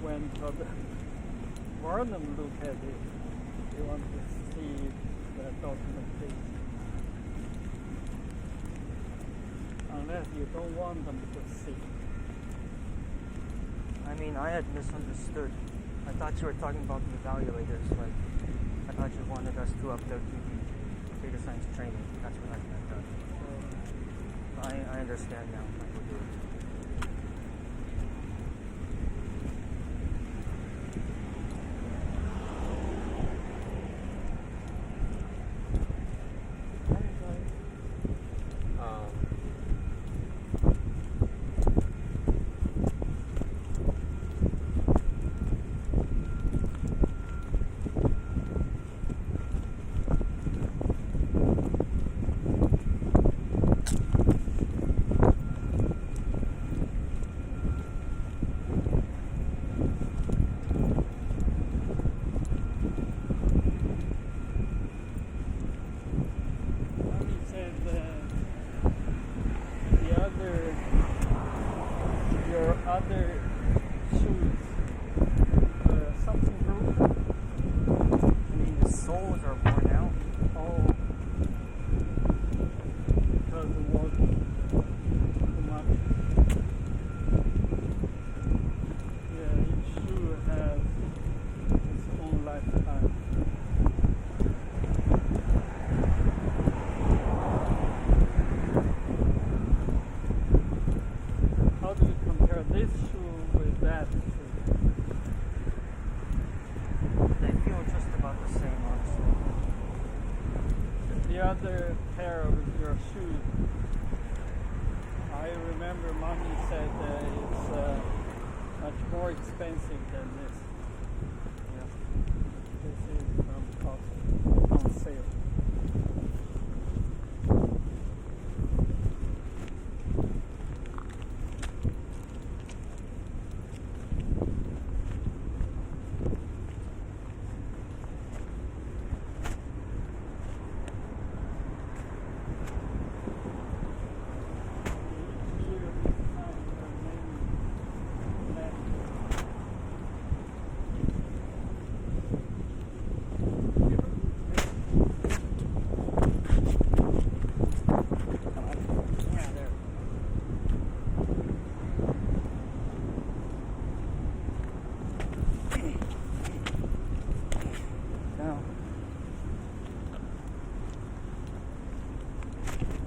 when Vernon look at it, he wants to see the documentation. Unless you don't want them to see. I mean, I had misunderstood. I thought you were talking about the evaluators. Like, I thought you wanted us to upload to the data science training. That's what I meant. I understand now. I will do it. Other shoes, something broken. I mean, the soles are worn out. Oh, because it was too much. Yeah, each shoe has its own lifetime. How do you compare this shoe with that shoe? They feel just about the same, honestly. The other pair of your shoes, I remember Mommy said that it's much more expensive than this. Yeah. This is from Costco on sale.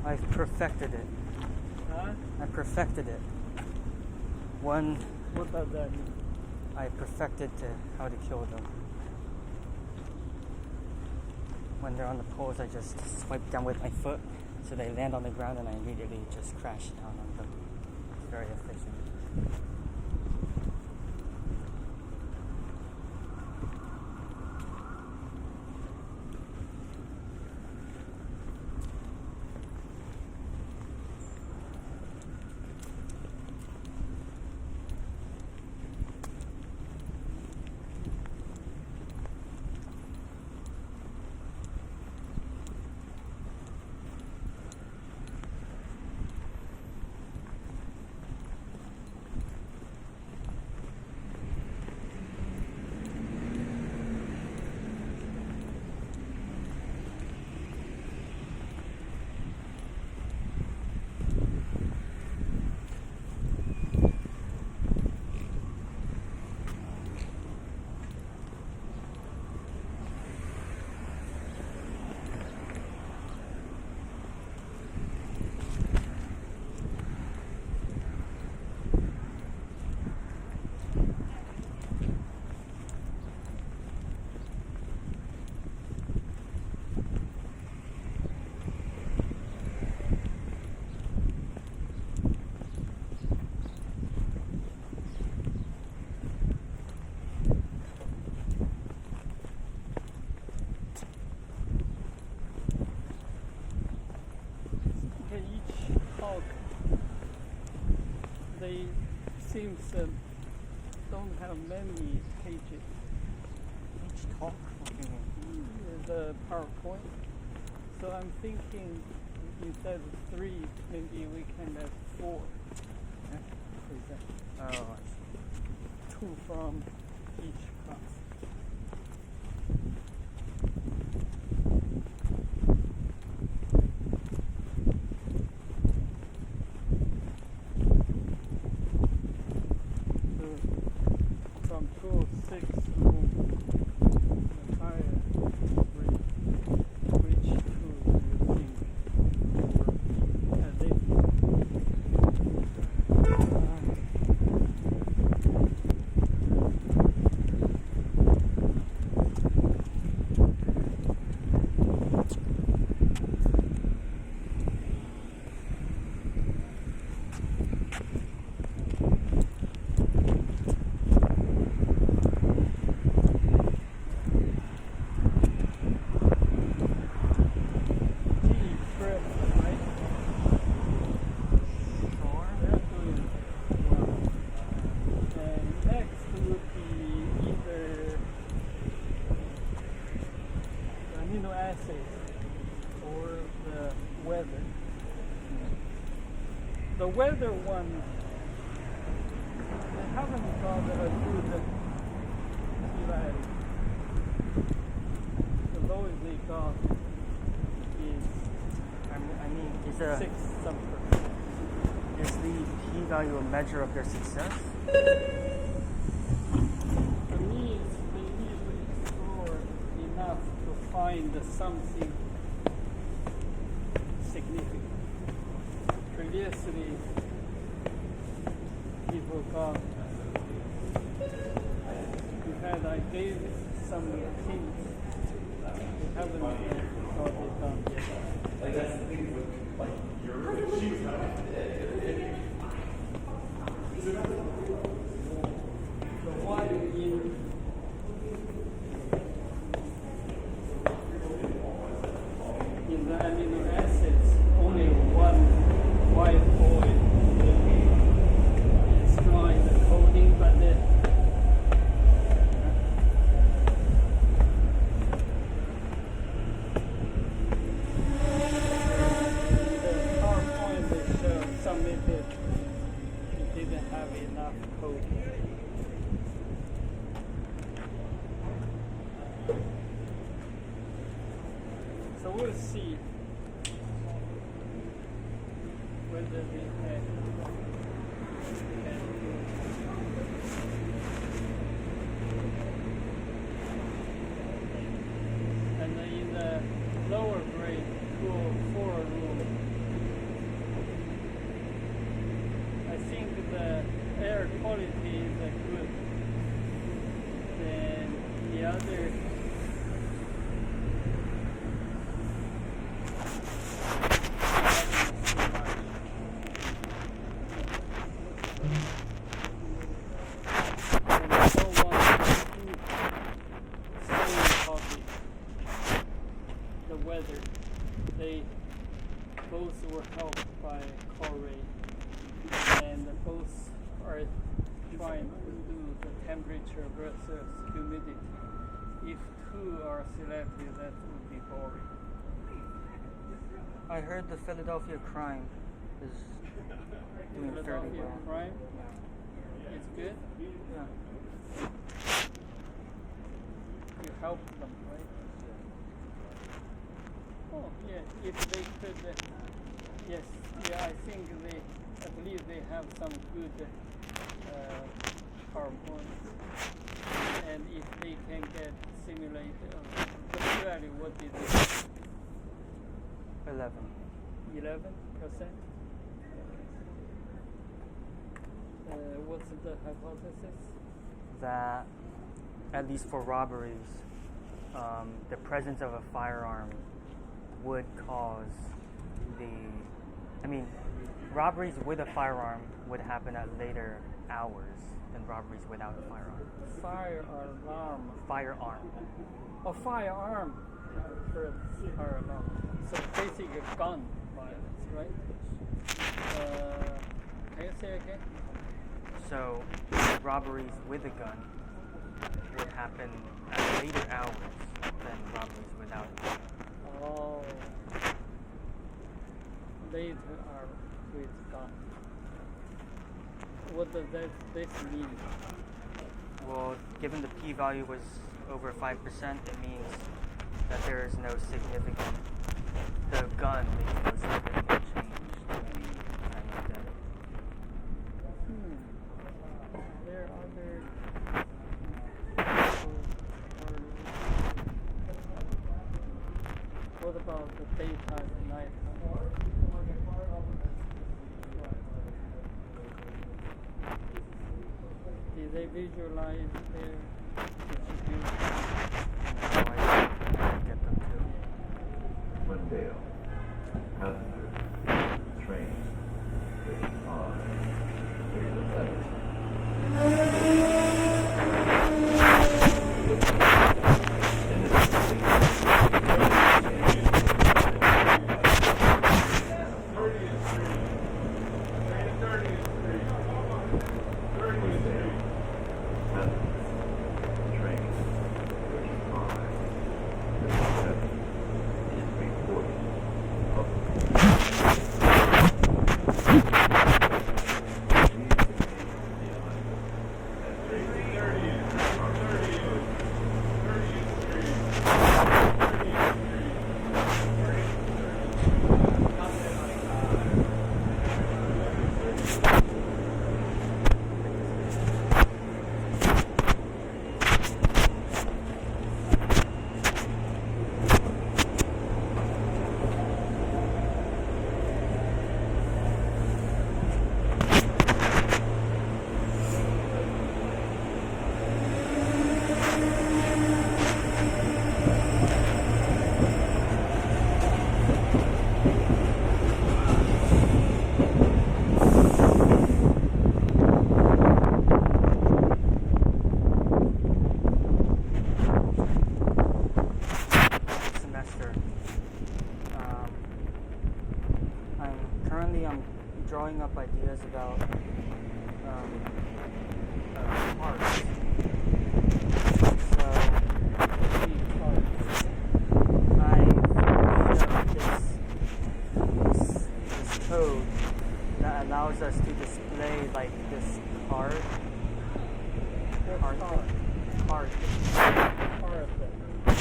I've perfected it. Huh? I perfected it. One, What does that mean? I perfected how to kill them. When they're on the poles, I just swipe down with my foot so they land on the ground and I immediately just crash down on them. It's very efficient. They seems don't have many pages. Each talk? What do you mean? The PowerPoint. So I'm thinking instead of 3, maybe we can have 4. Yeah. Present. Oh, I see. 2 from each class. From 206 room, the higher three, which two do you think were at least? The weather one, they haven't got a good value. The lowest they got is I mean, is 6 something. is the p-value a measure of their success? For me, they need to explore enough to find something significant. Previously, people got, I gave some hints, they haven't got it done yet. Like that's the thing with like your she was The one in the amino acids, only one white oil is drawing the coding, but the PowerPoint they submitted, it didn't have enough code. So we'll see whether we can and in the lower grade 204 room, I think the air quality is good. Then the other they both were helped by Corey, and both are trying to do the temperature versus humidity. If two are selected, that would be boring. I heard the Philadelphia crime is doing fairly Philadelphia well. crime, it's good. Yeah. You help them, right? Oh, yeah, if they could, yes, yeah, I believe they have some good PowerPoint. And if they can get simulated, particularly what is it? 11. 11%? What's the hypothesis? That, at least for robberies, the presence of a firearm would cause robberies with a firearm would happen at later hours than robberies without a firearm. Fire alarm. Firearm. Oh, firearm. Heard fire alarm. So basically gun violence, right? Can you say again? So robberies with a gun would happen at later hours than robberies without a gun. Oh, later are with gun. What does this mean? given the p-value was over 5%, it means that there is no significant, the gun makes no significant change to any kind of data. There are other what about the daytime and nighttime? Did they visualize their distribution? No, I didn't get them to. Wendell, passenger, train, 55, I'm drawing up ideas about parts. So I this code that allows us to display like this card.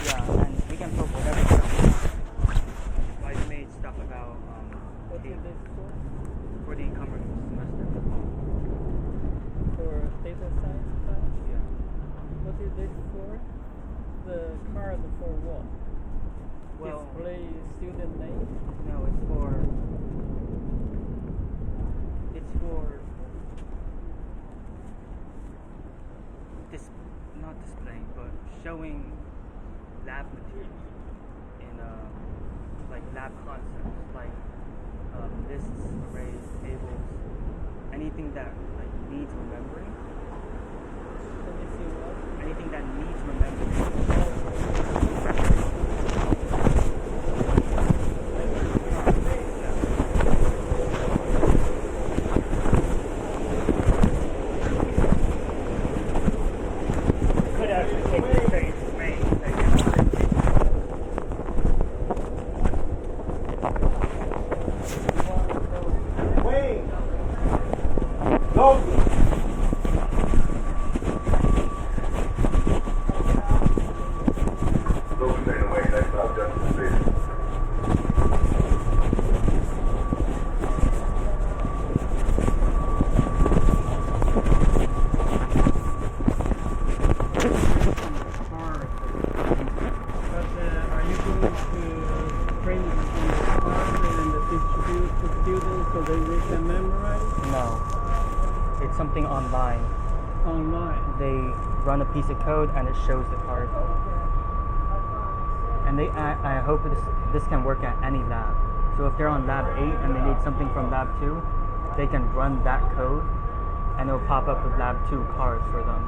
Yeah, and we can put whatever stuff. I made stuff about What is this for? for the incoming semester. For data science class? Yeah. What is this for? The card for what? Well, Display student name? no, it's for not displaying, but showing lab materials in like lab concepts, like lists, arrays, tables, anything that like needs remembering. Let me see what. Anything that needs remembering. Something online. They run a piece of code and it shows the card. And I hope this can work at any lab. So if they're on lab 8 and they need something from lab 2, they can run that code and it'll pop up with lab 2 cards for them.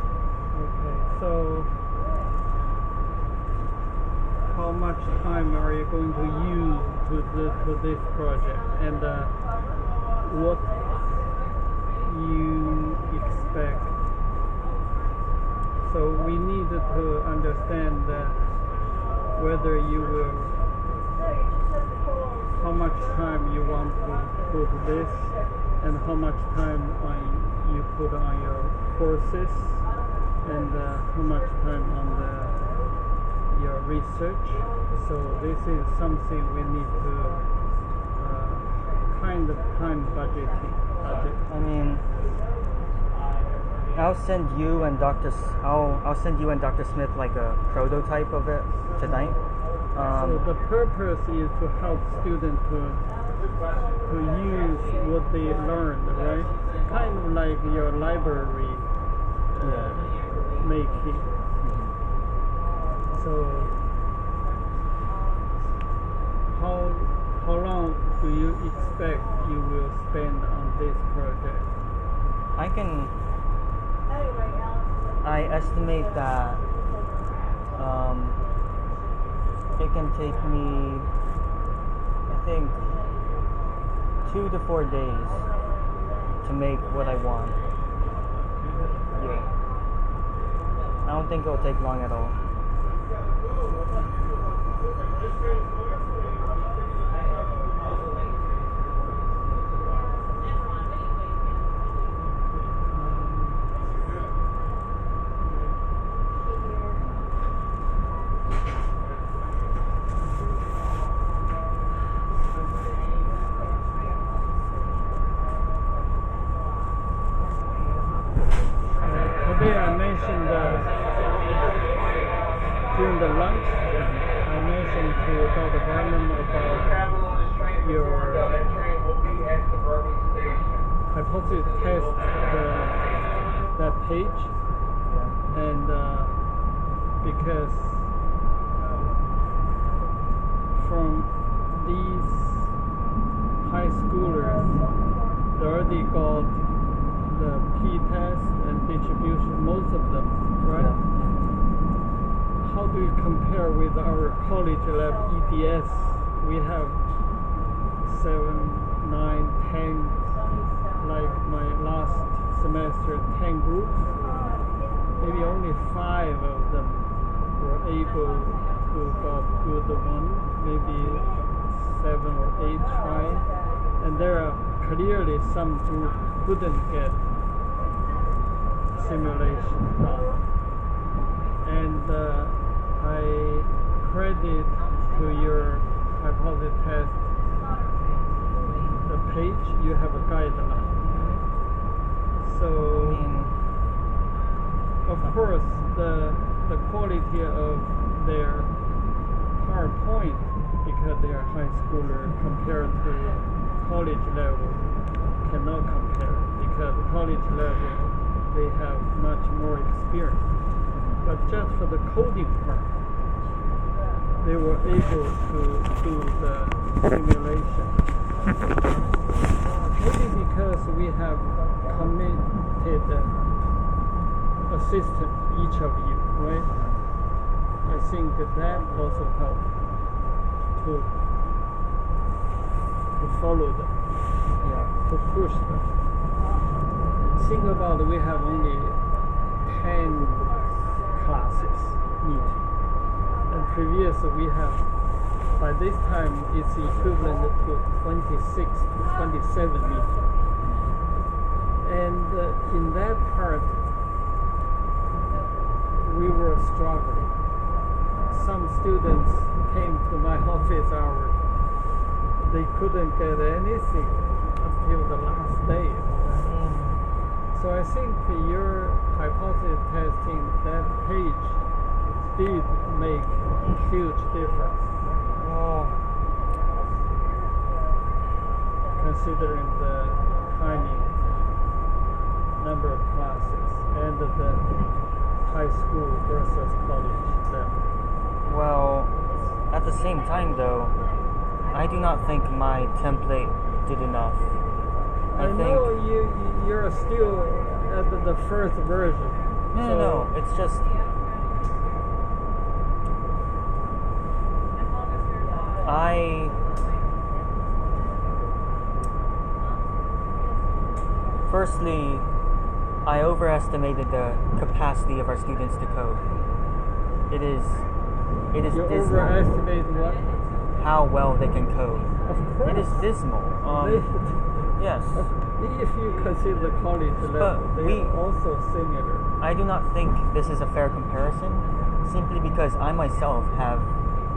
Okay, so how much time are you going to use to this project, and what you expect? So we need to understand whether you will, how much time you want to put this, and how much time you put on your courses, spend too much time on your research. So this is something we need to kind of time budget. I mean, I'll send you and I'll send you and Dr. Smith like a prototype of it tonight. So the purpose is to help students to use what they learned, right? Kind of like your library making. So how long do you expect you will spend on this project? I estimate that it can take me, I think, 2 to 4 days to make what I want. Yeah. I don't think it'll take long at all. Today I mentioned during the lunch, I mentioned to Dr. Barnum about your hypothesis test, that page, and because from these high schoolers, they already got the p-test and distribution, most of them, right? Yeah. How do you compare with our college lab EDS? We have 7, 9, 10, like my last semester, 10 groups. Maybe only 5 of them were able to got good one, maybe 7 or 8 tried. And there are clearly some groups couldn't get simulation done. And I credit to your hypothesis test the page, you have a guideline. So, of course, the quality of their PowerPoint, because they are high schooler compared to college level, cannot compare, because college level they have much more experience. But just for the coding part, they were able to do the simulation. Maybe because we have committed assistant, each of you, right? I think that also helped to follow them, to push them. Think about it, we have only 10 classes meeting, and previous we have, by this time it's equivalent to 26 to 27 meetings. And in that part we were struggling. Some students came to my office hour, they couldn't get anything until the last day. So I think your hypothesis testing, that page did make a huge difference. Considering the tiny number of classes and the high school versus college level. Well, at the same time though, I do not think my template did enough. I think know you're still at the first version. No, it's just firstly, I overestimated the capacity of our students to code. It is You dismal overestimate what? how well they can code. Of course. It is dismal. Yes. If you consider college level, they we- are also similar. I do not think this is a fair comparison, simply because I myself have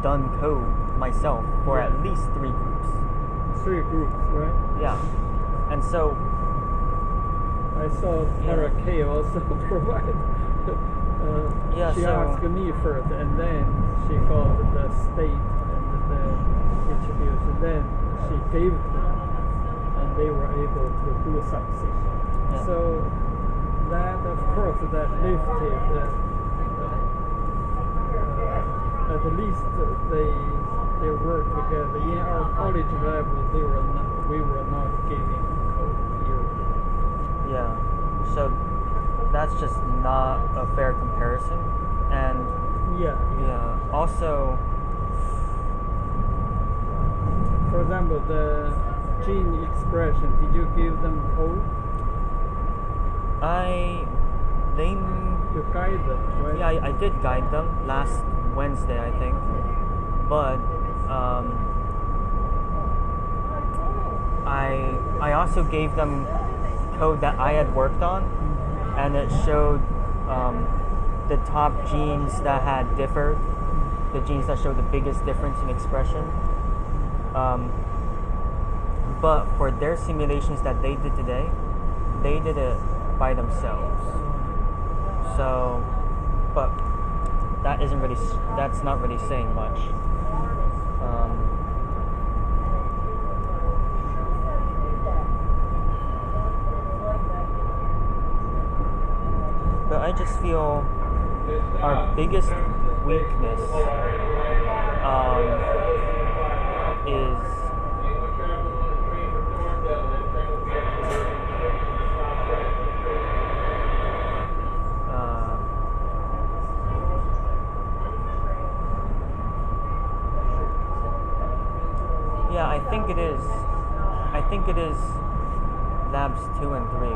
done code myself for at least 3 groups. 3 groups, right? Yeah, and so I saw Tara K also provide. Yeah, she so- asked me first, and then she called the state and the introduced. Then she gave to them, and they were able to do something. Yeah. So that, of course, that lifted. At least they work together. In our college level, we were not giving code yearly. yeah, so that's just not a fair comparison. And Yeah. yeah, also, For example, the gene expression. Did you give them code? You guide them, right? Yeah, I did guide them last Wednesday, I think. But I also gave them code that I had worked on, and it showed the top genes that had differed, the genes that showed the biggest difference in expression. But for their simulations that they did today, they did it by themselves. So, but that's not really saying much. But I just feel our biggest weakness is yeah, I think it is labs 2 and 3.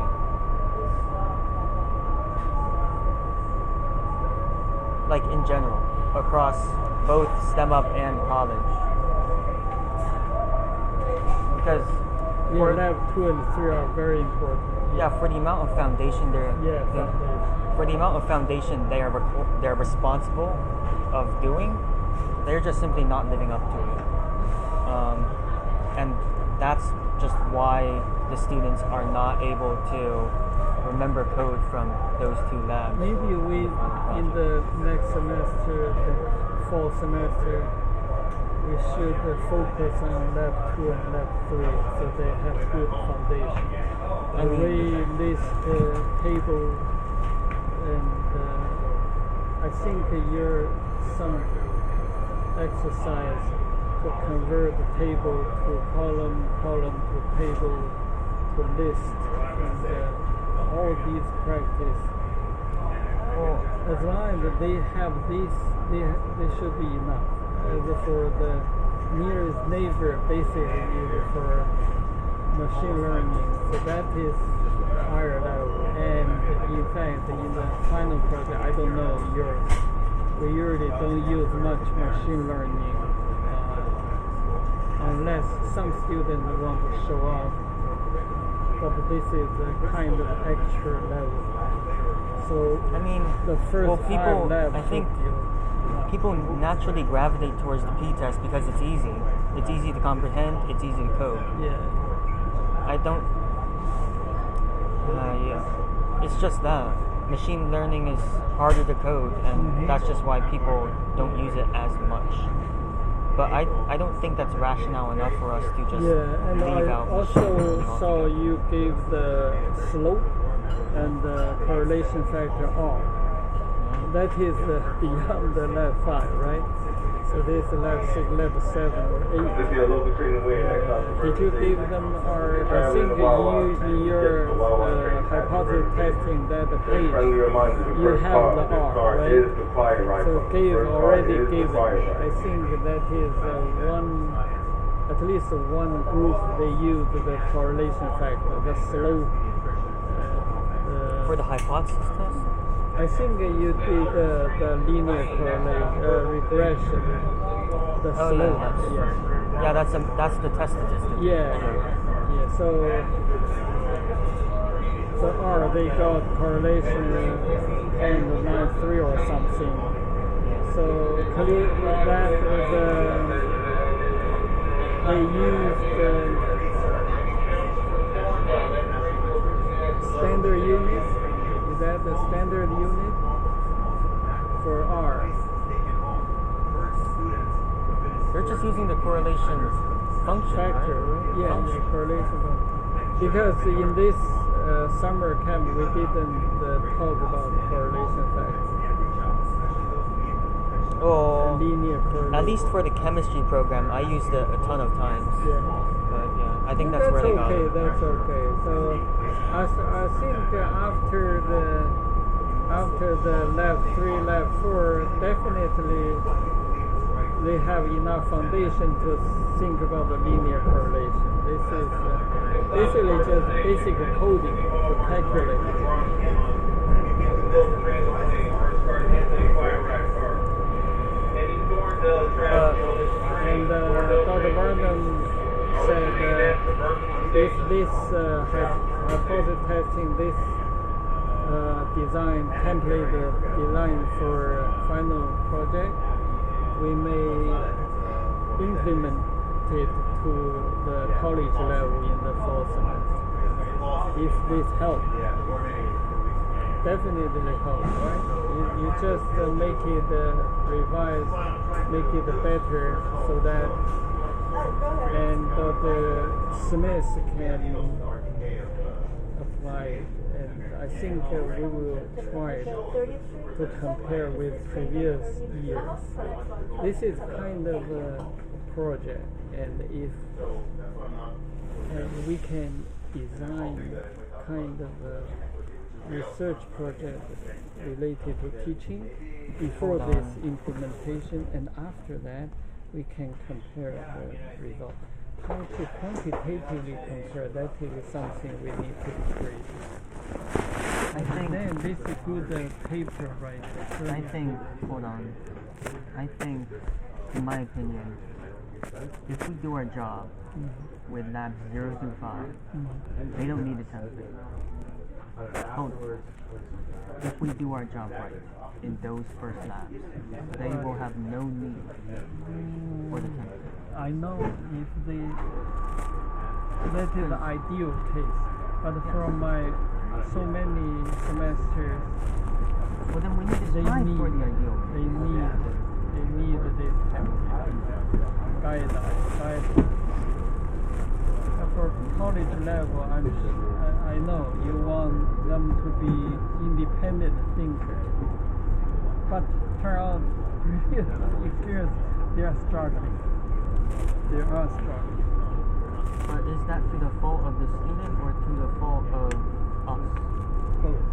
Like in general, across both STEM Up and college. Because Yeah, lab 2 and 3 are very important. yeah, for the amount of foundation for the amount of foundation they're responsible of doing, they're just simply not living up to it. And that's just why the students are not able to remember code from those 2 labs. Maybe in the next semester, the fall semester, we should focus on lab 2 and lab 3 so they have good foundation. I mean- We list the table, and I think some exercise to convert the table to column to table to list, and all these practice. Well, As long as they have this, they should be enough. As for the nearest neighbor, basically is for machine learning, so that is higher level. And in fact, in the final project, I don't know yours, we usually don't use much machine learning unless some students want to show off. But this is a kind of extra level. So I mean, the first well, 5 labs I think people naturally gravitate towards the p-test because it's easy. It's easy to comprehend, it's easy to code. yeah. I don't. Yeah. It's just that. Machine learning is harder to code, and that's just why people don't use it as much. But I don't think that's rationale enough for us to just Yeah, and leave I out also machine learning saw altogether. you gave the slope and the correlation factor off. That is beyond the lab 5, right? So this is lab 6, lab 7, or 8. Just be a little bit creative way next time. Did you give them, or I think you, in your hypothesis testing that page, Friendly reminder, the you first have car, the this R, car right? is the fire rifle. So gave First car already is the given. fire I rifle. think that is at least one group they use the correlation factor, the slope. For the hypothesis test? I think you did the linear regression, the Oh slope. yeah, that's the test statistic. Yeah. So R, they got correlation and line 3 or something. Yeah. So clear that they used standard unit. Is that the standard unit for R? They're just using the correlation function, Factor, right? right? Yeah, Function. yeah, correlation function. Because in this summer camp we didn't talk about correlation factor. Oh, Linear correlation. at least for the chemistry program, I used it a ton of times. Yeah. But yeah, I think Yeah, that's where they got okay. it. That's okay. So I think after the lab 3, lab 4, definitely they have enough foundation to think about the linear correlation. This is basically just basic coding to calculate. And Dr. Barnum said if this hypothesis testing, this design template design for final project, we may implement it to the college level in the fall semester. If this helps, definitely helps, right? You just make it revise, make it better so that and Dr. Smith can apply it. And I think we will try to compare with previous years. This is kind of a project, and if we can design kind of a research project related to teaching before this implementation, and after that we can compare the result. How to quantitatively compare, that is something we need to create. I think. Then this is good paper, right? I think. Hold on. I think, in my opinion, if we do our job with labs 0 through 5, they don't need a template. Hold on. If we do our job right in those first labs, they will have no need for the template. I know if that is the ideal case, but from my so many semesters, Well, then we need to strive for the ideal case. they need this template guide. For college level, I know you want them to be independent thinkers, but turn out real experience they are struggling. They are struggling. But is that to the fault of the student or to the fault of us? Both.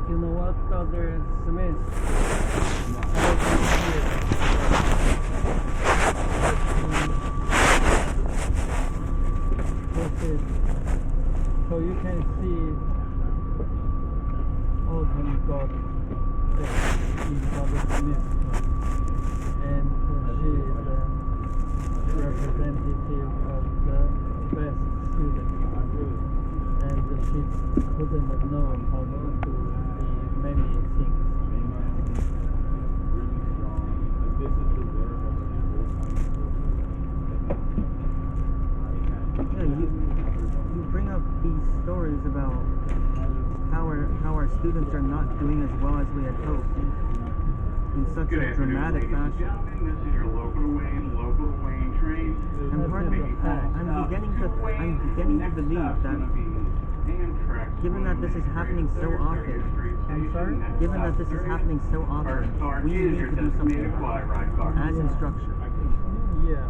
You know what, Dr. Smith? So you can see Autumn got in Dr. Smith, and she is the representative of the best student, and she couldn't know how to do the many things. Yeah, you bring up these stories about how our students are not doing as well as we had hoped in such a dramatic fashion. This is your local Wayne train. And pardon me, I'm beginning to believe that given that this is happening so often, I'm sorry? given that this is happening so often, we need to do something about it as instruction. Yeah.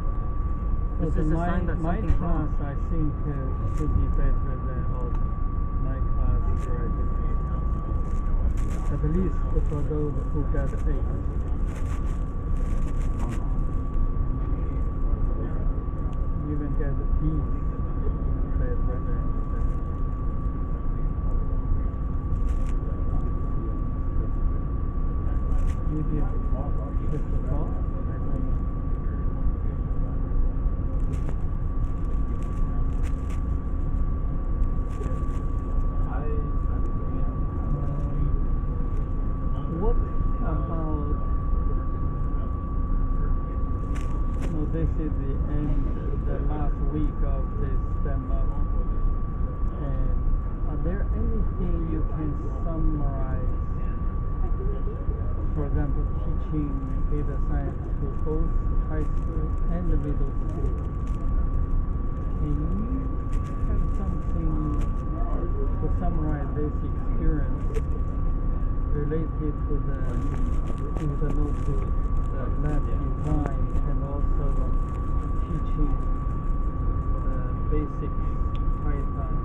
This But is a sign that my something's class, wrong. I think, should be better than all my class graduates. At least for those who got A's. Even get B's better than maybe just the fall. I don't know. this is the end, the last week of this demo. And are there anything you can summarize? For example, teaching data science to both high school and the middle school. Can you have something to summarize this experience related to the notebook, the lab design, and also teaching the basics Python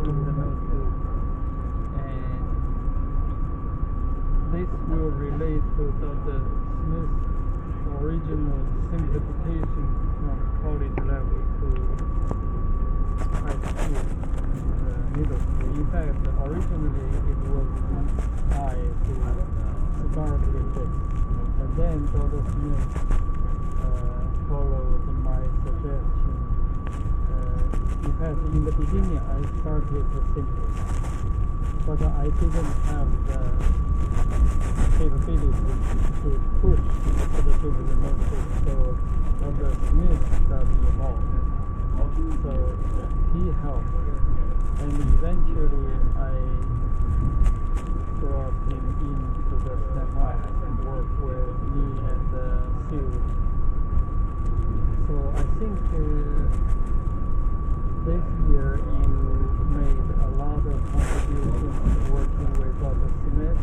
in the notebook? And this will relate to Dr. Smith's original simplification from college level to high school, middle school. In fact, originally it was I who started with this, and then Dr. Smith followed my suggestion. In fact, in the beginning I started to simplify, but I didn't have the capability to push to the notebook, so Dr. Smith got involved. So he helped, and eventually I brought him into the STEM-up and work with me and Sue. So I think this year you made a lot of contributions working with Dr. Smith,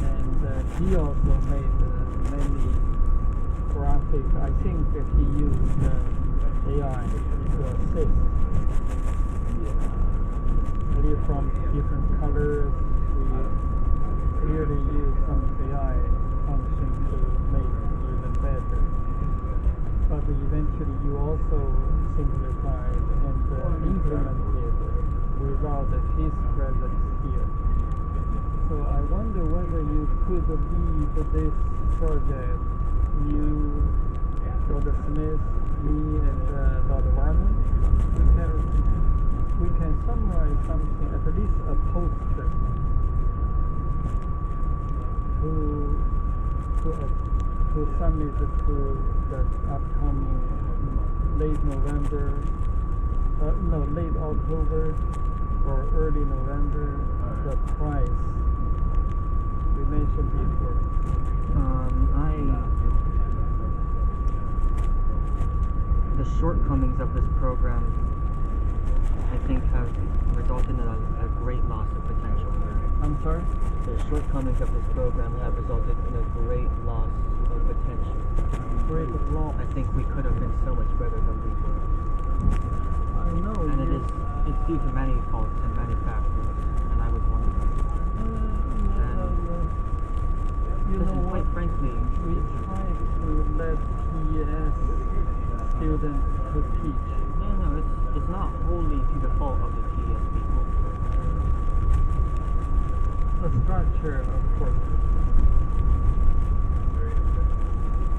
and he also made many graphics. I think that he used AI to assist. From different colors, we clearly use some AI function to make it even better. But eventually you also simplified and implemented without his presence here. So I wonder whether you could lead this project, you, Dr. Smith, me, and Dr. Warner. We can summarize something, at least a poster, to submit to the upcoming late October or early November, the prize we mentioned before. The shortcomings of this program, I think, have resulted in a great loss of potential. I'm sorry? The shortcomings of this program have resulted in a great loss of potential. Great loss. I think we could have been so much better than we were. I know. And it's due to many faults and many factors, and I was one of them. Quite frankly, we try to let TES students to teach. No, it's not wholly to the fault of the TES people. The structure, of course.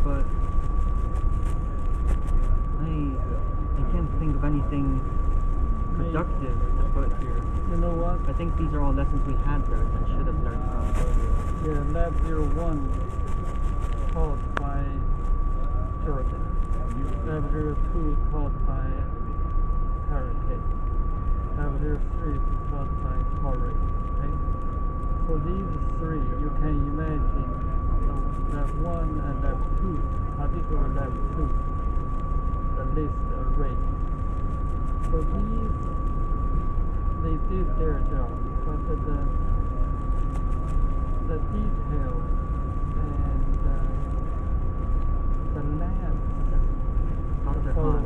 But I can't think of anything productive to put here. You know what? I think these are all lessons we had learned and should have learned from earlier. Yeah, Lab 01 taught by Jordan. Lab 02 taught by Hurricane. Lab 03 taught by Corey. Okay? So these three, you can imagine Lab 1 and Lab 2, particularly Lab 2, the list array. So these, they did their job, but the details and the labs. Dr. Han.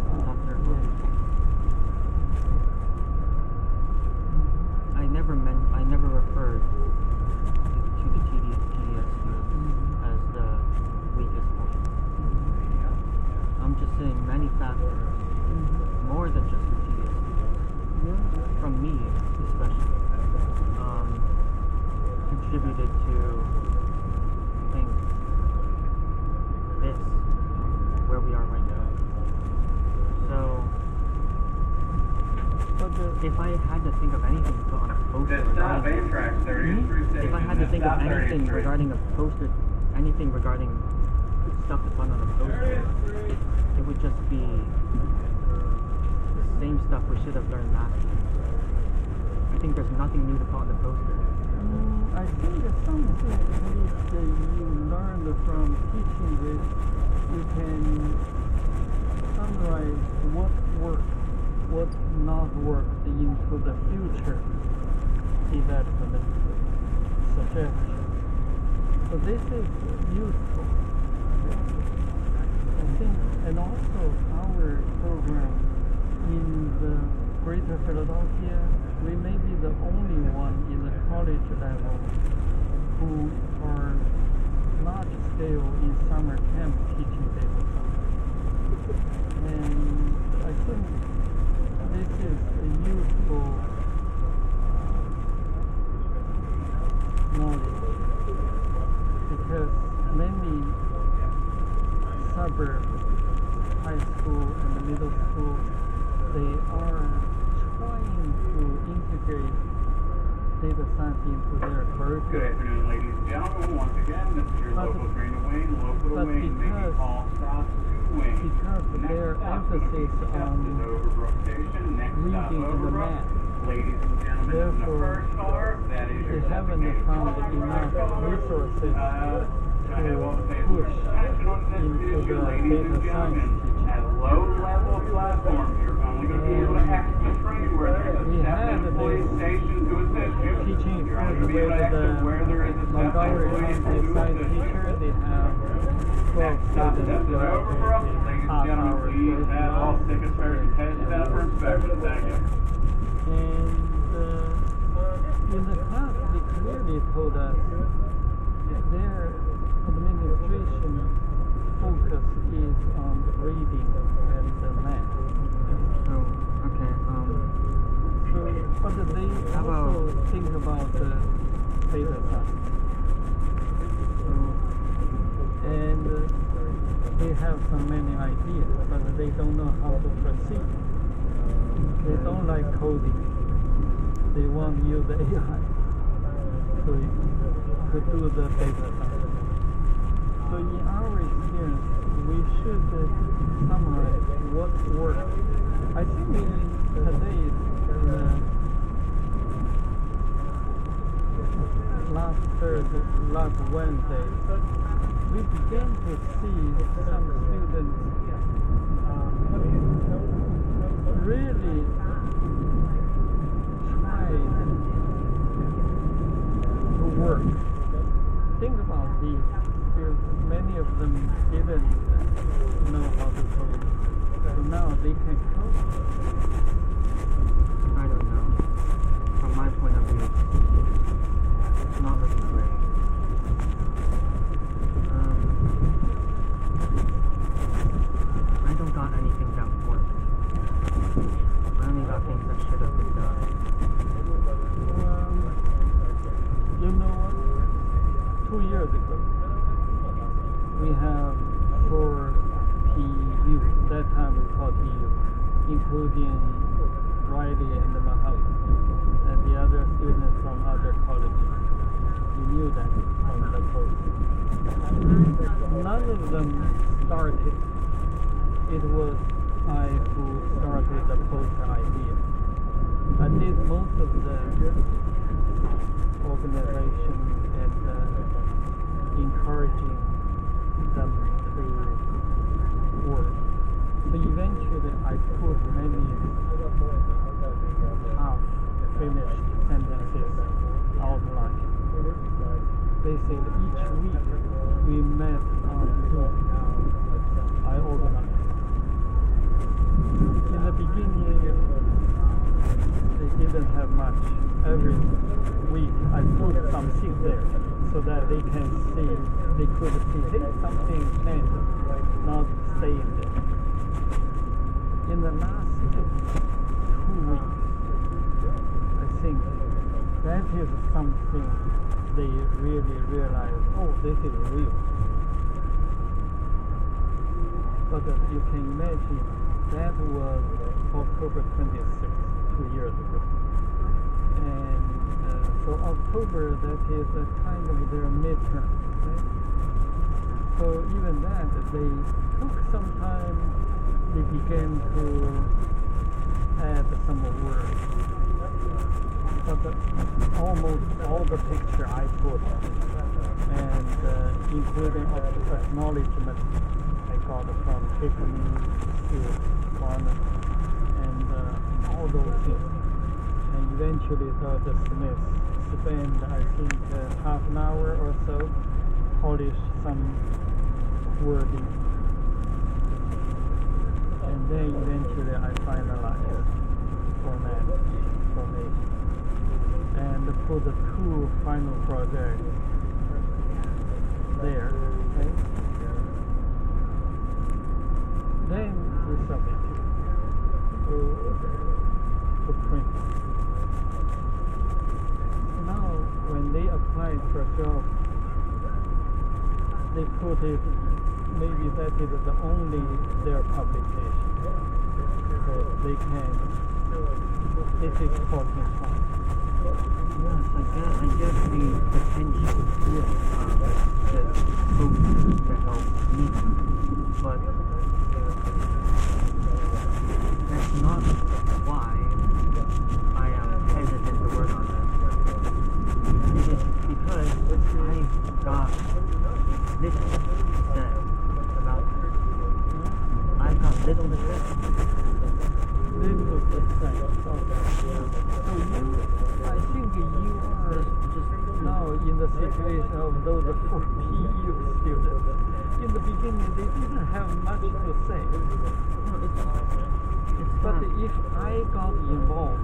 I never referred to the TDS students as the weakest point. I'm just saying many factors, more than just the TDS students, from me especially, contributed to, I think, this, where we are right now. So, if I had to think of anything to put on a poster regarding, Amtrak, there is through if I had to think of anything regarding a poster, anything regarding stuff that's on the poster, it would just be the same stuff we should have learned last year. I think there's nothing new to put on the poster. I think that something at least that you learned from teaching this, you can summarize what worked, what not worked into the future development suggestion. So this is useful. I think, and also our program in the Greater Philadelphia, we may be the only one in the college level who are large scale in summer camp teaching data science. And I think this is a useful knowledge because many suburb high school and middle school, they are trying to integrate data science into their curriculum. Good afternoon, ladies and gentlemen. Once again, this is your local train to Wayne, local to Wayne, making call stops to Wayne. Because Next their stop emphasis is on Overbrook Station. Next stop, reading and the Overbrook. math. Ladies and gentlemen, in the Therefore, first car, that is your they haven't designated found caller. enough resources I have all the to papers. push Attention on this into issue, the ladies data and gentlemen. science teaching. At low-level platforms, you're only going to be able to exit train where there's a We step had employee this station to assist you. teaching You're only experience going to be able to with exit the where there is a step Montgomery employee County to science assist you. teacher. They have 12 Next stop, students step is Overbrook. Ladies and half gentlemen, hour please first have all month. tickets, fares, and heads out for inspection. Thank you. And in the class, they clearly told us that their administration focus is on reading and the math. So, okay, So, but they How also about- think about data science. So, and they have so many ideas, but they don't know how to proceed. They don't like coding. They want to use AI to do the data science. So in our experience, we should summarize what worked. I think today, last Wednesday, we began to see some students really try to work. Think about these students. Many of them didn't know how to code. So now they can code. I don't know. From my point of view, it's not looking great. I don't got anything that worked. I only got things that should have been done. You know what? 2 years ago, we have 4 TU. That time we called TU, including Riley and Mahaut, and the other students from other colleges. You knew that from the post. None of them started. It was I who started the post idea. I did most of the organization and encouraging them to work. So eventually I put many half-finished sentences outline. They said each week we met on Zoom. I organized. In the beginning, they didn't have much. Every week I put something there so that they can see, they could see, hey, something changed, not staying there. In the last 2 weeks, I think that is something they really realize, oh, this is real. But you can imagine that was October 26th, 2 years ago. And so October, that is a kind of their midterm, right? So even that, they took some time, they began to add some words. But almost all the picture I put, and including acknowledgement I got from Tiffany, Steve, Barnett, and all those things. And eventually the Smith spent, I think, half an hour or so, polish some wording. And then eventually I finalized formation. And for the two final projects there, okay? Then we submit to print. Now when they apply for a job, they put it, maybe that is the only their publication. So they can, this is 14 points. Yes, I guess the potential to help me, but that's not why I am hesitant to work on this. It is because I got little said about this. I got little to say. Little to say. So you, I think you are just now in the situation of those 4 PU students. In the beginning, they didn't have much to say. No, it's But not. if I got involved,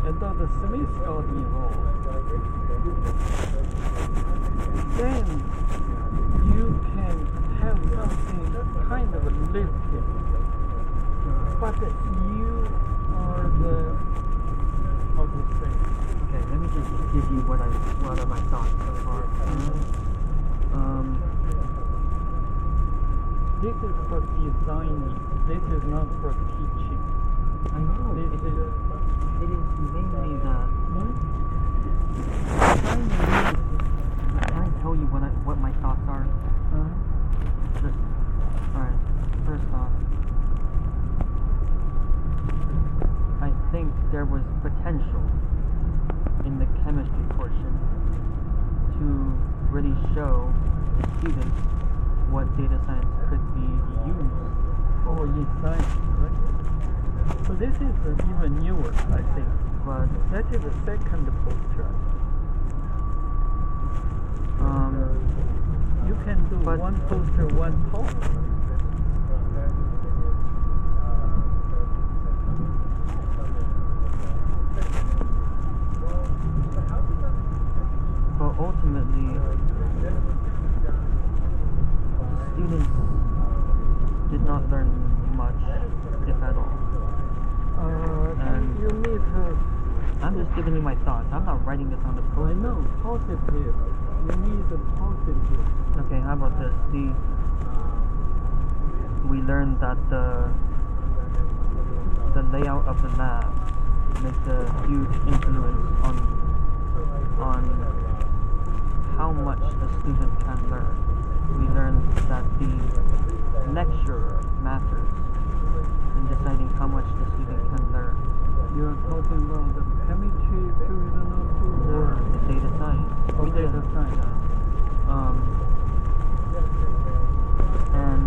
and Dr. Smith got involved, then you can have something kind of lifted. But you are the, how to say? Okay, let me just give you what are my thoughts so far. This is for designing. This is not for teaching. I know This it is. is mainly that. Can I tell you what my thoughts are? Just alright. First off, I think there was potential in the chemistry portion to really show the students what data science could be used Oh, in science, right? So this is even newer, I think. but That is the second poster. You can do But- one poster, one talk. but ultimately students did not learn much, if at all. And- You need to, I'm just giving you my thoughts. I'm not writing this on the I poster. know, positive. You need the positive. Okay, how about this? We learned that the layout of the lab makes a huge influence on how much a student can learn. We learned that the lecturer matters in deciding how much the student can learn, You are talking about the chemistry period notebook or the data science. or We did. data science. And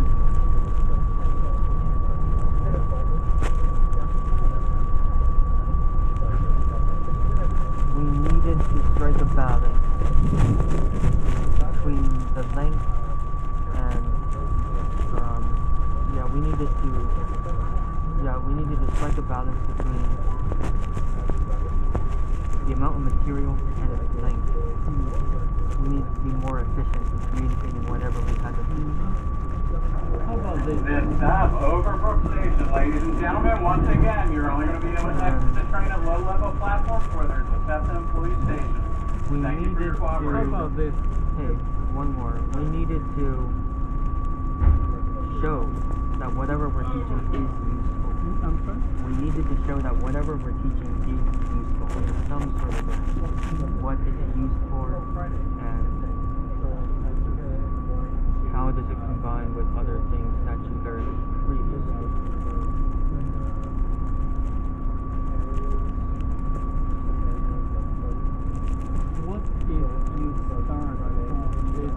we needed to strike a balance between the length and we needed to strike a balance between the amount of material and its length. We need to be more efficient in communicating whatever we had to do. How about this? This stop Overbrook Station, ladies and gentlemen. Once again, you're only going to be able to exit the train at low-level platforms where there's a Bethlehem police station. We Thank you for your needed How cooperation. about this? Hey, one more. We needed to show that whatever we're teaching is useful. I'm sorry? We needed to show that whatever we're teaching is useful in some sort of way. What is it used for, and how does with other things that you learned previously. What if you start from this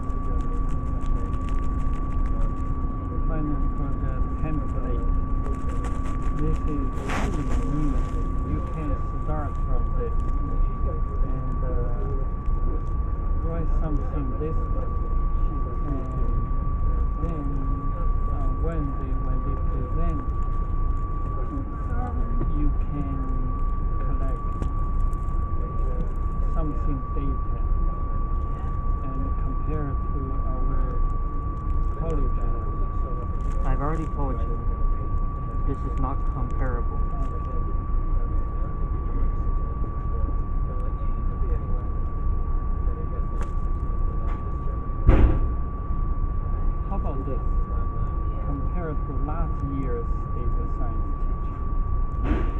final project template? This is really new. You can start from this and write something this way. And then when they present, you can collect something data and compare to our colleges. I've already told you, this is not comparable. How about this? Compared to last year's data science teaching.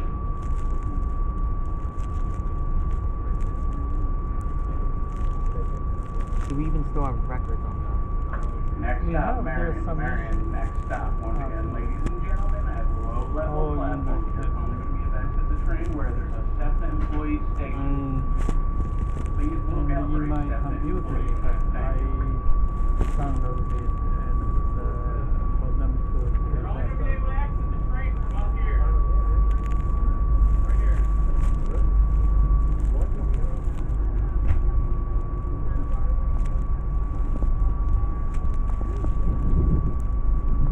Do we even still have records on that? Next We stop, have, there's Marion. some- Marion, next stop. Once again, ladies and gentlemen, at low level Oh, you platform, know. you're only going to be exited the train where there's a SEPTA employee station. Please look out And for in a my SEPTA computer, employee station. I Thank you. downloaded it and for them to You're only going to be present. able to exit the train from up here. Right here.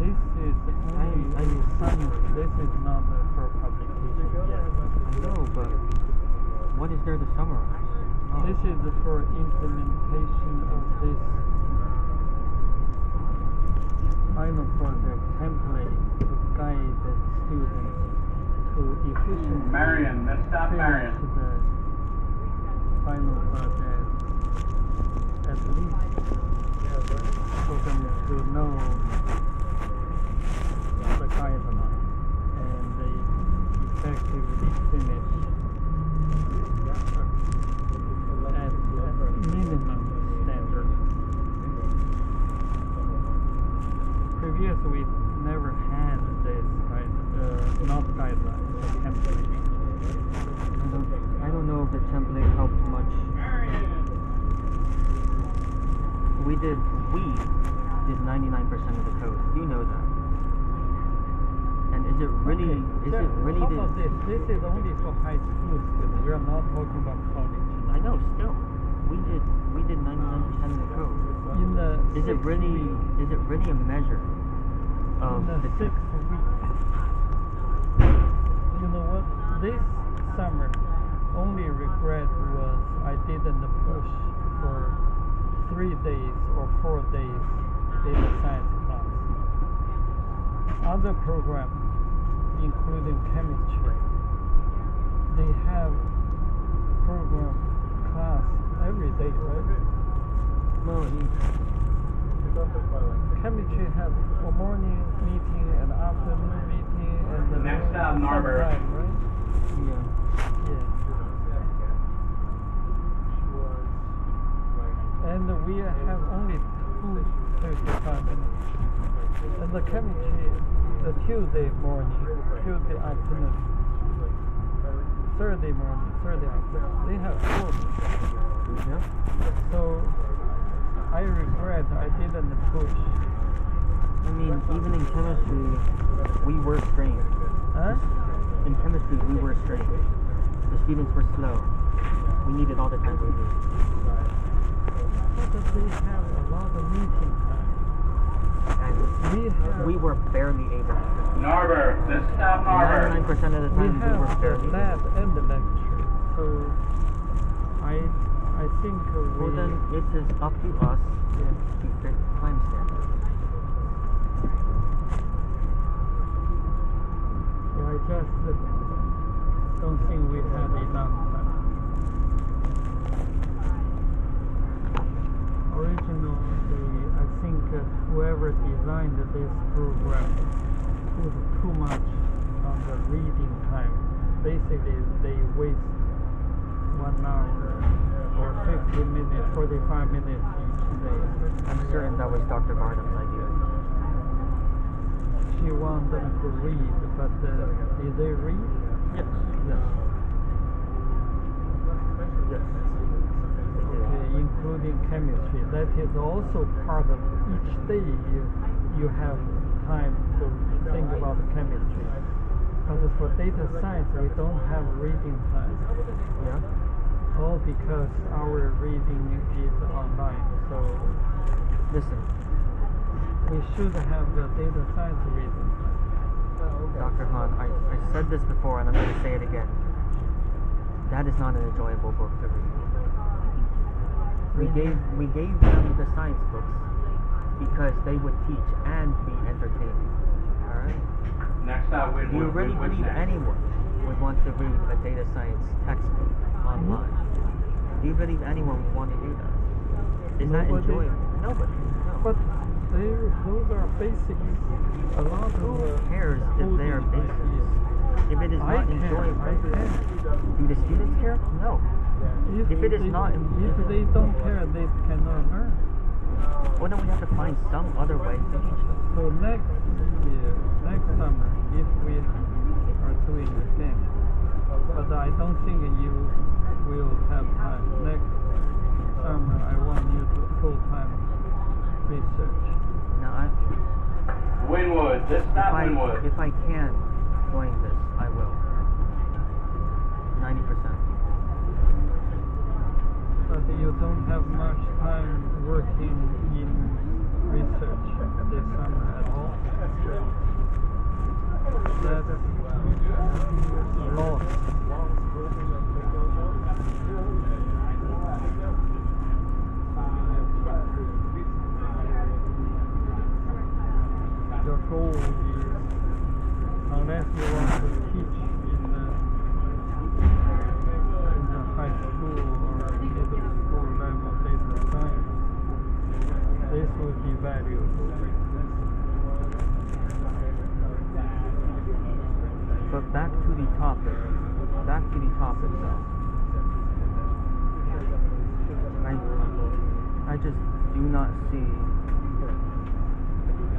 This is only I- a summary. This is not for publication yet. I know, but what is there to summarize? Oh. This is for implementation of this final project template to guide the students to efficiently Marion, next stop, finish Marion. the final project at least for them to know the guideline and they effectively finish at minimum standard. Previously, we never had this not guideline, but template. I don't know if the template helped much. We did 99% of the code. You know that. And is it really Okay, is Jeff, it really how the about this? This is only for high school students. We are not talking about college. I know still. We did 99% of the code. In the Is it really a measure of in the the 6th week? You know what? This summer, only regret was I didn't push for 3 days or 4 days data science class. Other programs, including chemistry, they have program class every day, right? well, Chemistry have a morning meeting and afternoon meeting and the Next stop, Narber. sometime, right? yeah. Yeah. And we have only 2 35 minutes. And the chemistry, the Tuesday morning, Tuesday afternoon, Thursday morning, Thursday afternoon, they have 4 minutes. Yeah. So I regret I didn't push. I mean, even in chemistry, we were strained. Huh? In chemistry, we were strained. The students were slow. We needed all the time we needed. But they have a lot of meeting time. And we were barely able to. Narber, this stop, Narber. 99% of the We time, we were have the barely lab able. and the lecture. So I think we Well, then it is up to us yeah. to fit time standards. Yeah, I just don't think we had enough time. Originally, I think whoever designed this program put too much on the reading time. Basically, they waste 1 hour or 50 minutes, 45 minutes each day. I'm certain that was Dr. Barnum's idea. you want them to read, but did they read? Yes. Yes. Yes. Okay, including chemistry. That is also part of each day you have time to think about chemistry. But for data science, we don't have reading time. Yeah. All because our reading is online. So Listen, we should have the data science reading. Dr. Han, I said this before and I'm going to say it again. That is not an enjoyable book to read. We gave them the science books because they would teach and be entertaining. Alright? Next up, Do you really believe anyone would want to read a data science textbook online? Do you believe anyone would want to do that? Is that Nobody. enjoyable? Nobody. No. But those are basics. A lot of Who cares if they are coding basics? ideas. If it is I not can. enjoyable, do the students care? No. If it is they, not, if they don't care, they cannot learn. well then we have to find some other way to teach them. So next summer, if we are doing the same, but I don't think you will have time. Next summer, I want you to full-time research. Now, Winwood, this is not Winwood. if I can join this, I will. 90%. But you don't have much time working in research this summer at all. That's lost. Your goal is, unless you want to teach in the high school or middle school level data science, this would be valuable. But back to the topic. Though. I just do not see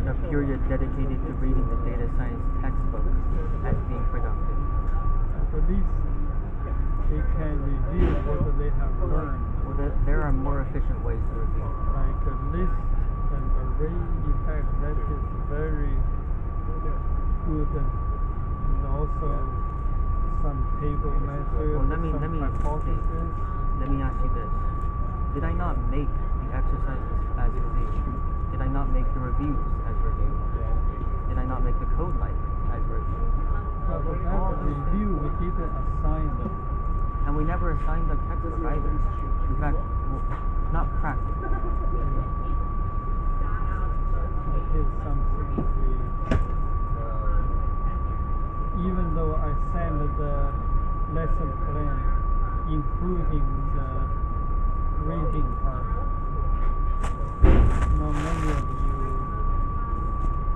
a period dedicated to reading the data science textbook as being productive. At least they can review what they have learned, Well, there are more efficient ways to review. like a list and array effect. That is very good, and also some table method, Well, let me hypothesis. let me ask you this: did I not make the exercises as review? Did I not make the reviews as review? Did I not make the code life as review? But that review, we didn't assign them. And we never assigned the textbook either. In fact, not practical. It is something even though I send the lesson plan, including the reading part, not many of you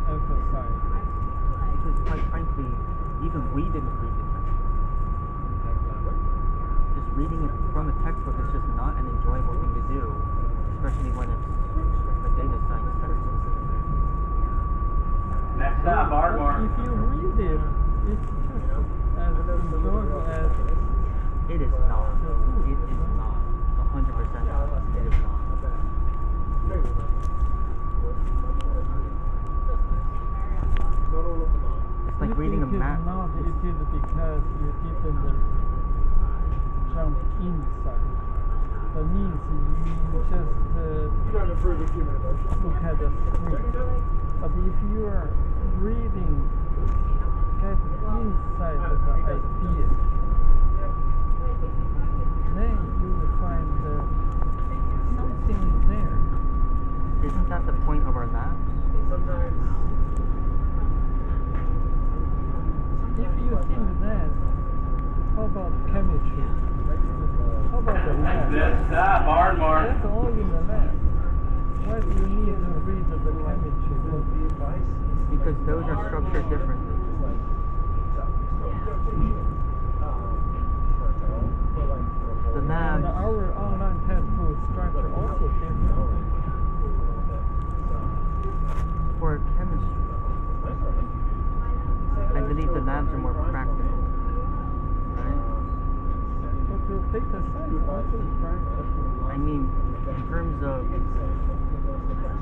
emphasize it. Because quite frankly, even we didn't read the textbook. Just reading it from a textbook is just not an enjoyable thing to do, especially when it's a data science textbook. Next up, Ardmore. If you read it, it's just as enjoyable as It is not. It is not. 100% not. It is not. It's like reading a map. Not, it is because you didn't jump inside. That means you just look at the screen. But if you are reading, get inside the idea, then you will find something there. Isn't that the point of our labs? If you think that, how about chemistry? How about the lab? Next up, Ardmore. That's all in the lab. Why do you need to read the chemistry book? Because those are structured differently. The And labs, our online textbook structure also different. for chemistry, in terms of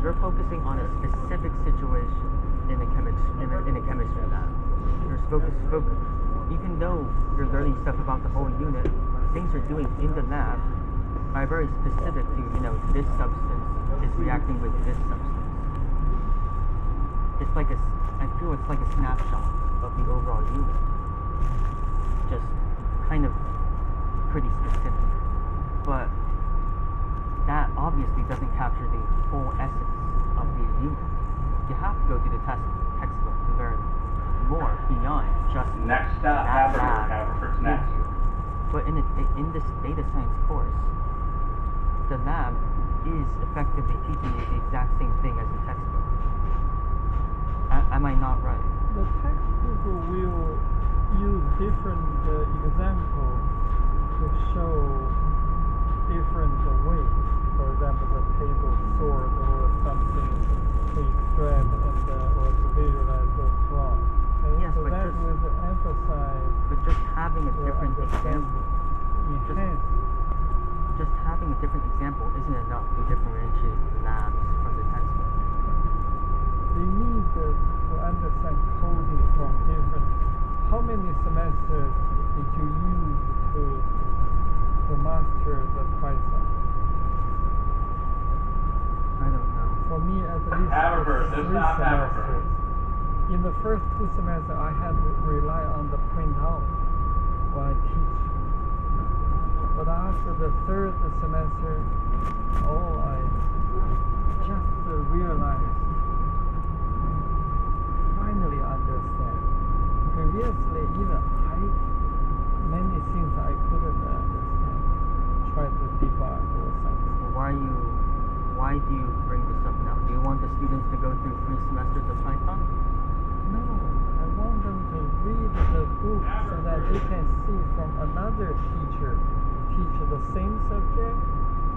you're focusing on a specific situation in a chemistry lab. You're even though you're learning stuff about the whole unit, things you're doing in the lab are very specific to, this substance is reacting with this substance. I feel it's like a snapshot of the overall unit. Just kind of pretty specific. But that obviously doesn't capture the full essence of the unit. You have to go to the textbook to learn more beyond just Next stop, that lab. Haverford's next. But in this data science course, the lab is effectively teaching you the exact same thing as the textbook. Am I not right? The textbook will use different examples to show different ways. For example, the table sort or something to extract and or to visualize the plot. Okay? Yes, so but that just- will emphasize But just having a or different understand, example, enhance. just having a different example isn't enough to differentiate labs from the textbook. They need to understand coding from different. How many semesters did you use to master the Python? I don't know. For me, at least Haverford, this 3 stop Haverford. semesters. In the first 2 semesters, I had to rely on the printout when I teach. But after the 3rd semester, I just realized, finally understand. Previously, even many things I couldn't understand. Try to debug or something. Why do you bring this up now? Do you want the students to go through 3 semesters of Python? No, I want them to read the book so that they can see from another teacher teach the same subject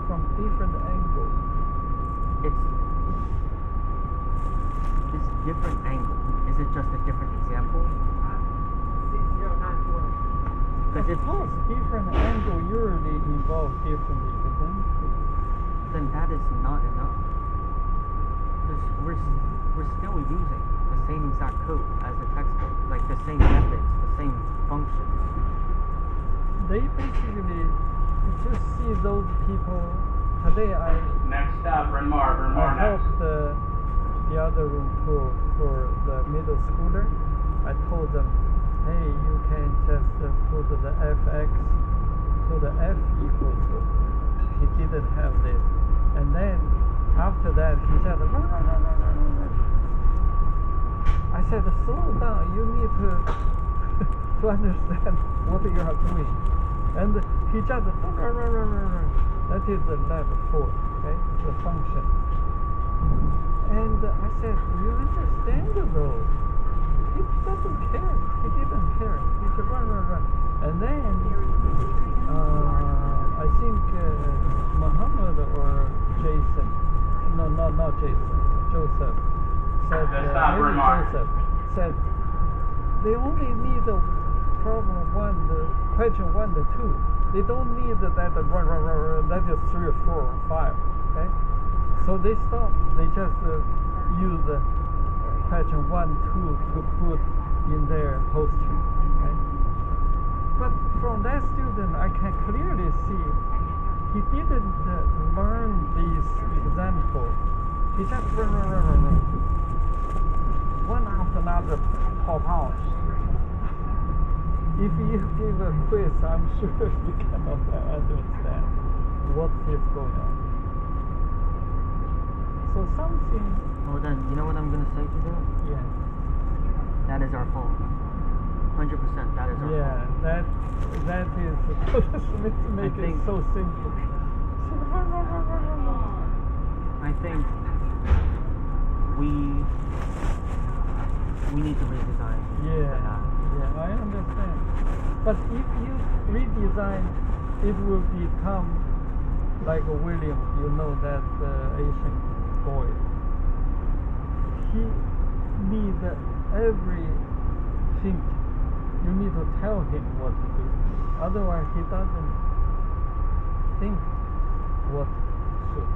from different angles. It's this different angle. Is it just a different example? 6094. Because Of course, different angle usually involve different examples. then that is not enough. Because we're still using the same exact code as the textbook, like the same methods, the same functions. They basically, to see those people, today Next stop, Bryn Mawr I next. helped the other room for the middle schooler. I told them, hey, you can just put the fx to the f equals to. He didn't have this. And then after that, he said, run, run, run, run, run, run. I said, slow down. You need to to understand what you are doing. And he just run, run, run, run, run, run. That is the lab 4, okay, the function. And I said, you understand though? He doesn't care. He didn't care. He said, run, run, run. And then I think Muhammad or Jason, no, not Jason, Joseph said, That's not maybe Bernard. Joseph said, they only need the problem 1, the question 1 to 2. They don't need that run, run, run, run, that is 3 or 4 or 5, okay? So they stop. They just use question 1, 2 to put in their poster, okay? But from that student, I can clearly see he didn't learn these examples. He just run, run, run, run, run. One after another pop out. If you give a quiz, I'm sure you cannot understand what is going on. So something, Well then, you know what I'm gonna say to them? yeah. That is our fault. 100%. That is our Yeah, fault. that is Smith make it think- so simple. I think we need to redesign. Yeah, the lab. yeah, I understand. But if you redesign, it will become like William, you know that Asian boy. He needs everything. You need to tell him what to do. Otherwise, he doesn't think what should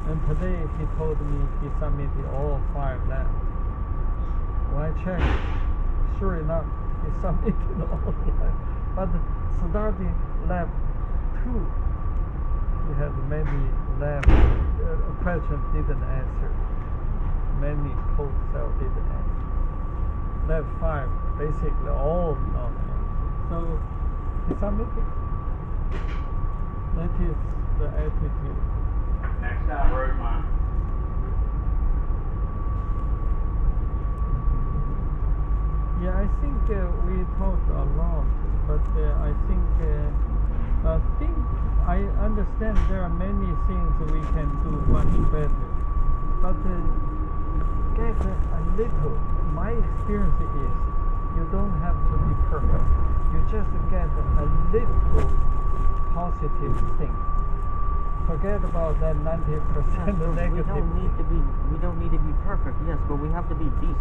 And today he told me he submitted all 5 labs. When I checked, sure enough, he submitted all 5. But starting lab 2, he had many lab questions didn't answer. Many code cell didn't answer. Lab 5, basically all non-answer. So he submitted. That is the attitude. Next up, Rosemont. Yeah, I think we talked a lot, but I think I understand there are many things we can do much better. But get a little. My experience is you don't have to be perfect. You just get a little positive thing. Forget about that 90% Yes, but negative. we don't need to be perfect, yes, but we have to be decent.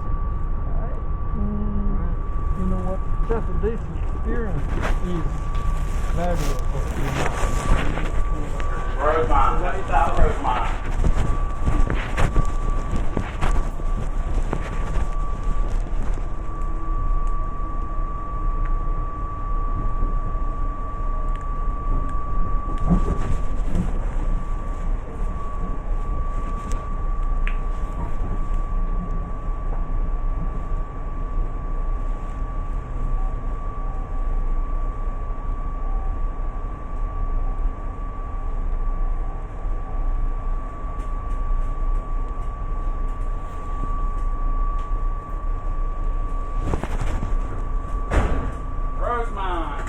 You know what? Just this experience is valuable enough. Rosemont. Next up, Rosemont. Rosemont.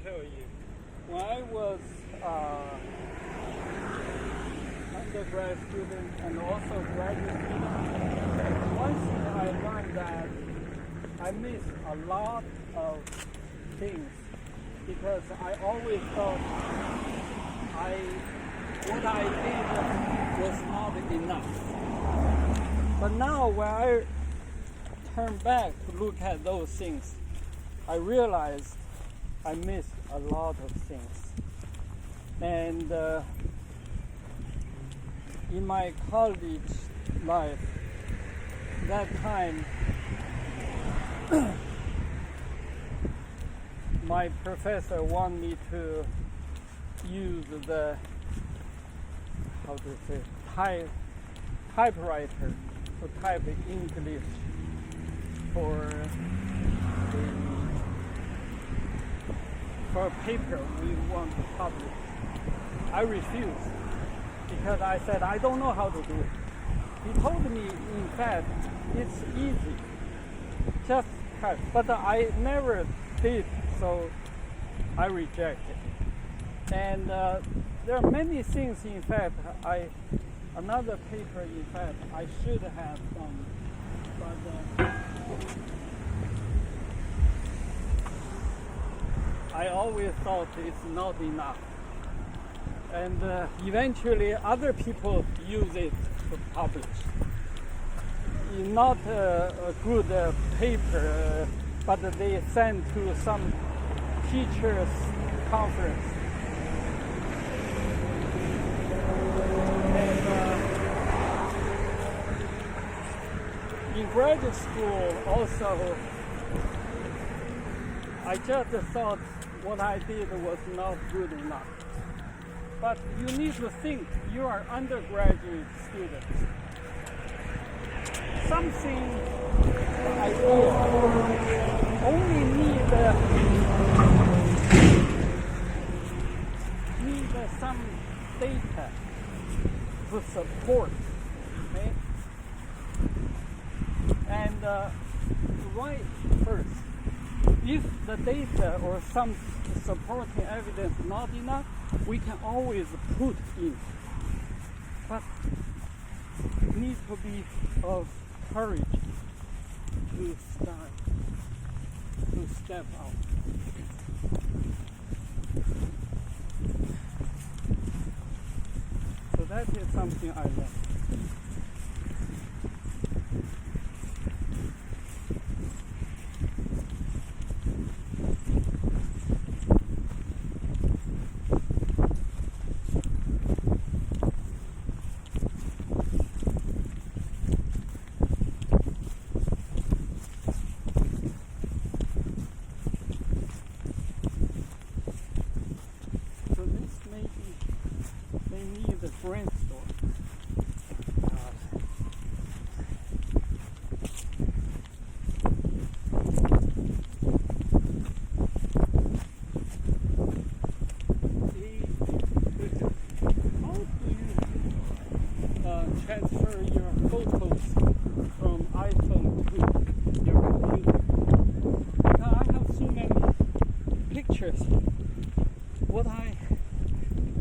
Tell you, when I was undergrad students and also graduate students, one thing I learned that I miss a lot of things because I always thought what I did was not enough. But now when I turn back to look at those things, I realized I missed a lot of things. And in my college life, that time, my professor wanted me to use the, how to say, typewriter to type English for a paper we want to publish. I refused because I said I don't know how to do it. He told me, in fact, it's easy, just type. But I never did, so I rejected. And there are many things, in fact, another paper, in fact, I should have done, but I always thought it's not enough. And eventually other people use it to publish. It's not a good paper, but they send to some teachers' conference. In graduate school also, I just thought what I did was not good enough. But you need to think you are undergraduate students. Something idea only need some data to support. Okay? And right first, if the data or some supporting evidence not enough, we can always put in. But need to be of courage to start, to step out. So that is something I learned. Brainstorm. How do you transfer your photos from iPhone to your computer? Now I have so many pictures. What I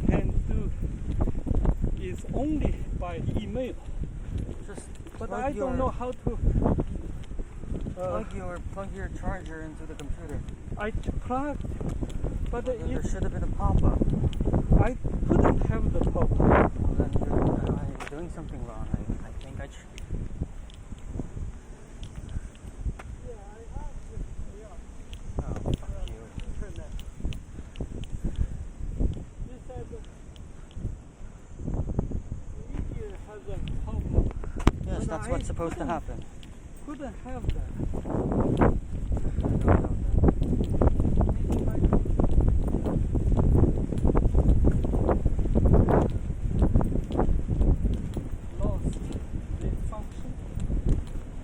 can do is only by email. But I don't know how to plug your charger into the computer. I plugged, but Then there should have been a pop-up. I couldn't have the pop-up. Then you're doing something wrong. I think I should. Yeah, I have this. Oh, fuck you. Internet. You said media has a pop-up. Yes, But that's I what's supposed to couldn't- happen. Couldn't have that. Lost this function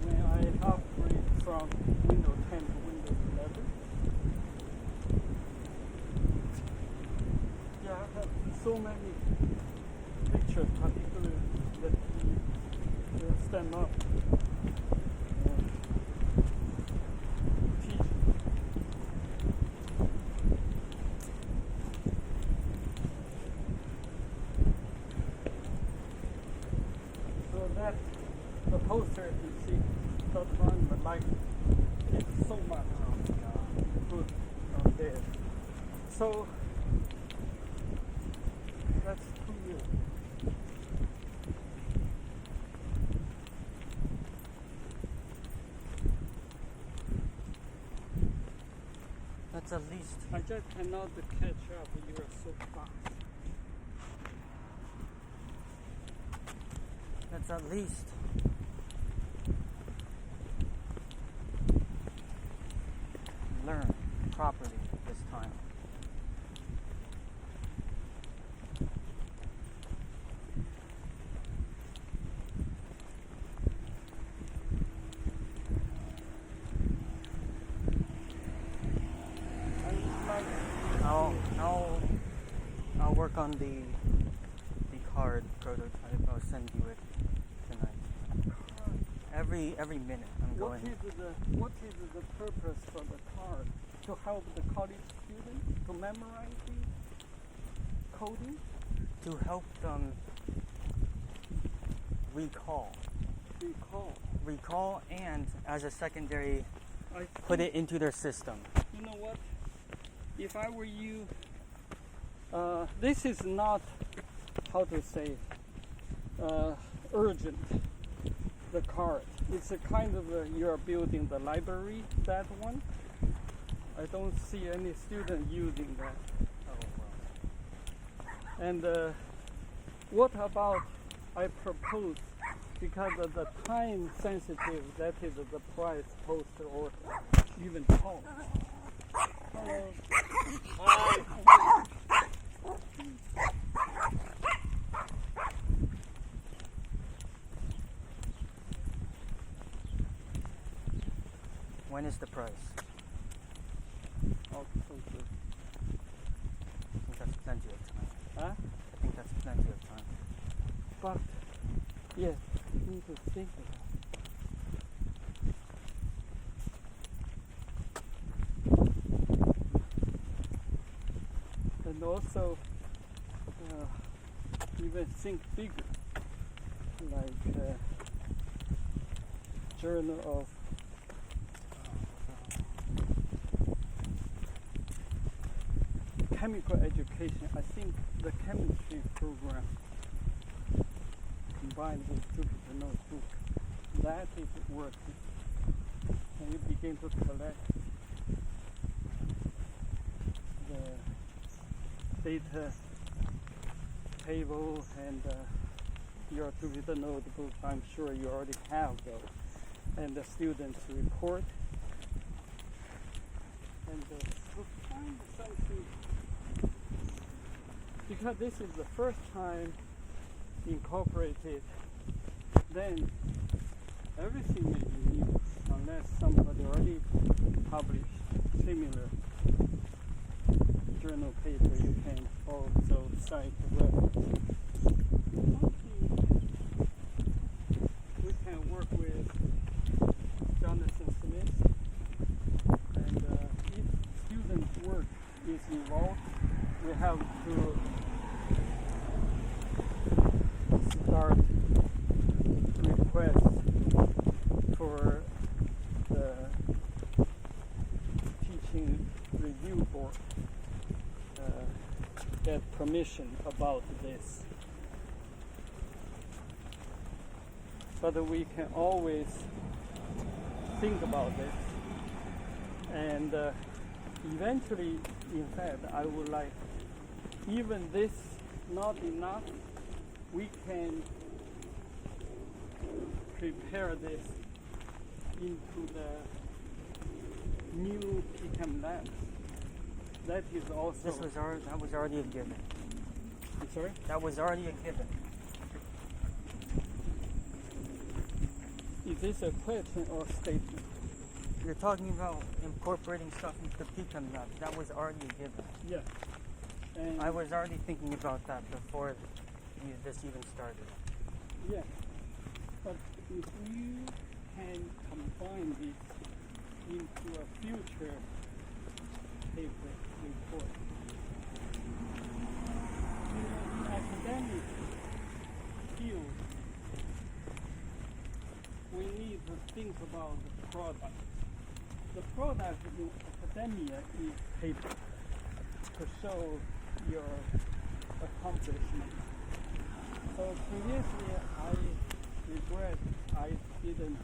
when I upgrade from Windows 10 to Windows 11. Yeah, I have so many pictures, particularly the stand up. that the poster you see the front, the light, it's so much good on there. So that's 2 years. That's at least. I just cannot catch up. You are so fast. That's at least. Learn properly this time. I'll work on the card prototype. I'll send you it tonight. Every minute I'm going. What is the purpose for the card? To help the college students to memorize the coding? To help them recall, and as a secondary, I put think- it into their system. You know what? If I were you, this is not, how to say, urgent, the card. It's a kind of you're building the library, that one. I don't see any student using that. And what about, I propose, because of the time sensitive, that is the price poster or even cost. When is the price? October. I think that's plenty of time. Huh? I think that's plenty of time. But, yes, you need to think about it. And also, even think bigger, like Journal of Chemical Education. I think the chemistry program combined with Jupyter Notebook, that is working. And you begin to collect the data table and your Jupyter Notebook. I'm sure you already have those. And the students report. And to find something, because this is the first time incorporated, then everything may be new unless somebody already published similar journal paper. You can also cite reference. We can work with Jonathan Smith, and if student work is involved, we have to start requests for the teaching review board, get permission about this. But we can always think about this, and eventually, in fact, I would like, even this not enough, we can prepare this into the new PCAM labs. That is also. That was already a given. I'm sorry? That was already a given. Is this a question or statement? You're talking about incorporating stuff into the PCAM lab. That was already a given. Yeah. And I was already thinking about that before this even started. yeah. But if you can combine this into a future paper report, in academic field, think about the product. The product in academia is paper to show your accomplishment. So previously I regret I didn't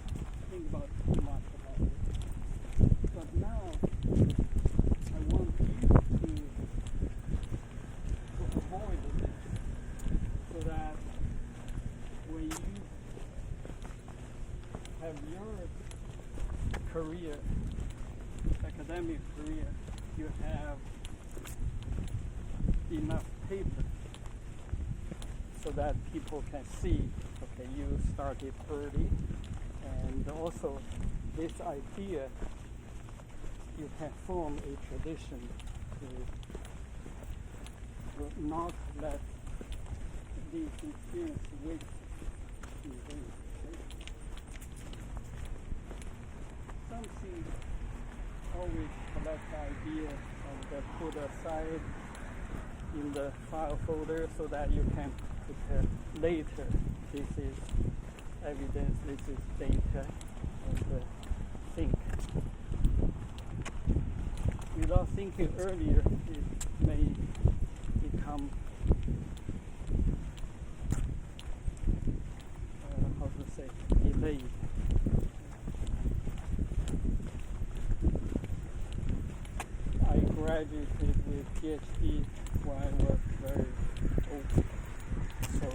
think about too much about it. But now I want you to avoid this so that when you have your career, academic career, you have enough paper so that people can see, okay, you started early, and also this idea, you can form a tradition to not let these experiences waste in vain. Something always collect ideas and put aside in the file folder so that you can prepare later. This is evidence, this is data, and think. Without thinking earlier, it may become delayed. I graduated with PhD when I was very old, so